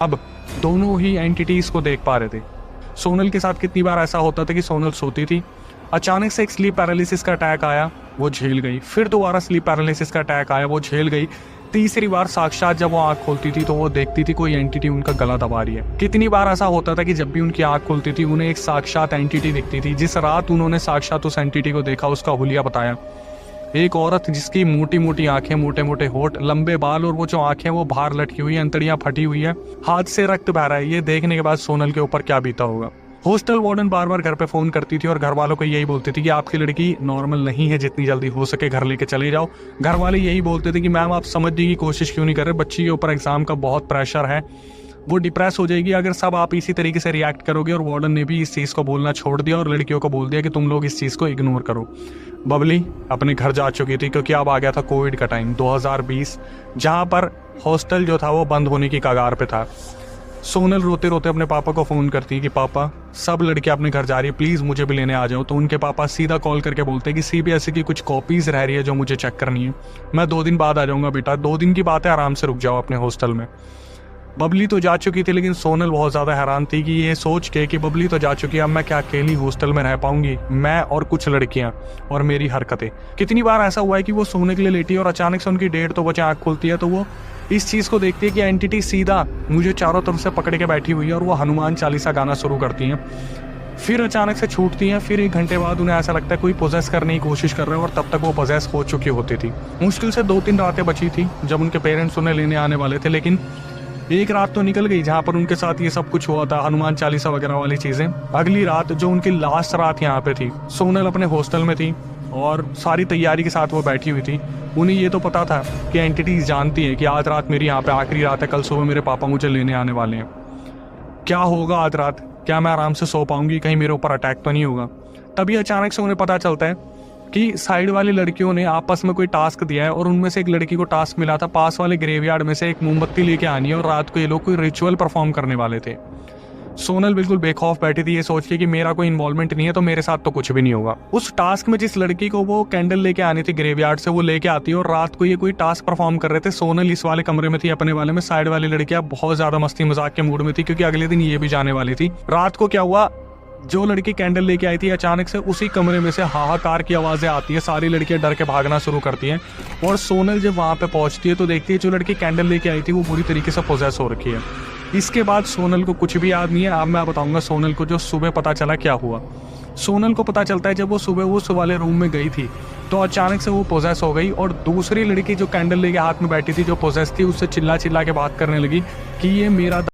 अब दोनों ही एंटिटीज़ को देख पा रहे थे। सोनल के साथ कितनी बार ऐसा होता था कि सोनल सोती थी, अचानक से एक स्लीप पैरालिसिस का अटैक आया, वो झेल गई। फिर दोबारा स्लीप पैरालिसिस का अटैक आया, वो झेल गई। तीसरी बार साक्षात जब वो आँख खोलती थी तो वो देखती थी कोई एंटिटी उनका गला दबा रही है। कितनी बार ऐसा होता था कि जब भी उनकी आँख खुलती थी उन्हें एक साक्षात एंटिटी दिखती थी। जिस रात उन्होंने साक्षात उस एंटिटी को देखा उसका हुलिया बताया। एक औरत जिसकी मोटी मोटी आंखें, मोटे मोटे होठ, लंबे बाल और वो जो आंखें वो बाहर लटकी हुई है, अंतड़ियां फटी हुई है, हाथ से रक्त बह रहा है। ये देखने के बाद सोनल के ऊपर क्या बीता होगा। हॉस्टल वार्डन बार बार घर पे फोन करती थी और घर वालों को यही बोलती थी कि आपकी लड़की नॉर्मल नहीं है, जितनी जल्दी हो सके घर लेके चले जाओ। घर वाले यही बोलते थे कि मैम आप समझने की कोशिश क्यों नहीं कर रहे, बच्ची के ऊपर एग्जाम का बहुत प्रेशर है, वो डिप्रेस हो जाएगी अगर सब आप इसी तरीके से रिएक्ट करोगे। और वार्डन ने भी इस चीज़ को बोलना छोड़ दिया और लड़कियों को बोल दिया कि तुम लोग इस चीज़ को इग्नोर करो। बबली अपने घर जा चुकी थी क्योंकि अब आ गया था कोविड का टाइम 2020, जहाँ पर हॉस्टल जो था वो बंद होने की कगार पे था। सोनल रोते रोते अपने पापा को फ़ोन करती है कि पापा सब लड़कियां अपने घर जा रही है, प्लीज़ मुझे भी लेने आ जाओ। तो उनके पापा सीधा कॉल करके बोलते हैं कि CBSE की कुछ कॉपीज़ रह रही है जो मुझे चेक करनी है, मैं 2 दिन बाद आ जाऊँगा बेटा, 2 दिन की बात है, आराम से रुक जाओ अपने हॉस्टल में। बबली तो जा चुकी थी लेकिन सोनल बहुत ज़्यादा हैरान थी कि ये सोच के कि बबली तो जा चुकी है, अब मैं क्या अकेली हॉस्टल में रह पाऊंगी, मैं और कुछ लड़कियां और मेरी हरकतें। कितनी बार ऐसा हुआ है कि वो सोने के लिए लेटी है और अचानक से उनकी 1:30 बजे आँख खुलती है तो वो इस चीज़ को देखती है कि एंटिटी सीधा मुझे चारों तरफ से पकड़ के बैठी हुई है और वो हनुमान चालीसा गाना शुरू करती हैं। फिर अचानक से छूटती हैं। फिर 1 घंटे बाद उन्हें ऐसा लगता है कोई पोजेस करने की कोशिश कर रहा है और तब तक वो पोजेस हो चुकी होती थी। मुश्किल से 2-3 रातें बची थी जब उनके पेरेंट्स उन्हें लेने आने वाले थे, लेकिन एक रात तो निकल गई जहाँ पर उनके साथ ये सब कुछ हुआ था, हनुमान चालीसा वगैरह वाली चीज़ें। अगली रात जो उनकी लास्ट रात यहाँ पे थी, सोनल अपने हॉस्टल में थी और सारी तैयारी के साथ वो बैठी हुई थी। उन्हें ये तो पता था कि एंटिटीज जानती है कि आज रात मेरी यहाँ पे आखिरी रात है, कल सुबह मेरे पापा मुझे लेने आने वाले हैं। क्या होगा आज रात, क्या मैं आराम से सो पाऊंगी, कहीं मेरे ऊपर अटैक तो नहीं होगा। तभी अचानक से उन्हें पता चलता है कि साइड वाली लड़कियों ने आपस में कोई टास्क दिया है और उनमें से एक लड़की को टास्क मिला था पास वाले ग्रेवयार्ड में से एक मोमबत्ती लेके आनी है और रात को ये लोग कोई रिचुअल परफॉर्म करने वाले थे। सोनल बिल्कुल बेखौफ बैठी थी ये सोच के कि मेरा कोई इन्वॉल्वमेंट नहीं है तो मेरे साथ तो कुछ भी नहीं होगा। उस टास्क में जिस लड़की को वो कैंडल लेके आनी थी ग्रेवयार्ड से, वो लेके आती है और रात को ये कोई टास्क परफॉर्म कर रहे थे। सोनल इस वाले कमरे में थी अपने वाले में, साइड वाली लड़कियां बहुत ज्यादा मस्ती मजाक के मूड में थी क्योंकि अगले दिन ये भी जाने वाली थी। रात को क्या हुआ, जो लड़की कैंडल लेके आई थी अचानक से उसी कमरे में से हाहाकार की आवाजें आती है, सारी लड़कियां डर के भागना शुरू करती हैं और सोनल जब वहां पे पहुंचती है तो देखती है जो लड़की कैंडल लेके आई थी वो बुरी तरीके से पोजेस हो रखी है। इसके बाद सोनल को कुछ भी याद नहीं है। अब मैं बताऊंगा सोनल को जो सुबह पता चला क्या हुआ। सोनल को पता चलता है जब वो सुबह उस वाले रूम में गई थी तो अचानक से वो पोजेस हो गई और दूसरी लड़की जो कैंडल लेके हाथ में बैठी थी जो पोजेस थी उससे चिल्ला चिल्ला के बात करने लगी कि ये मेरा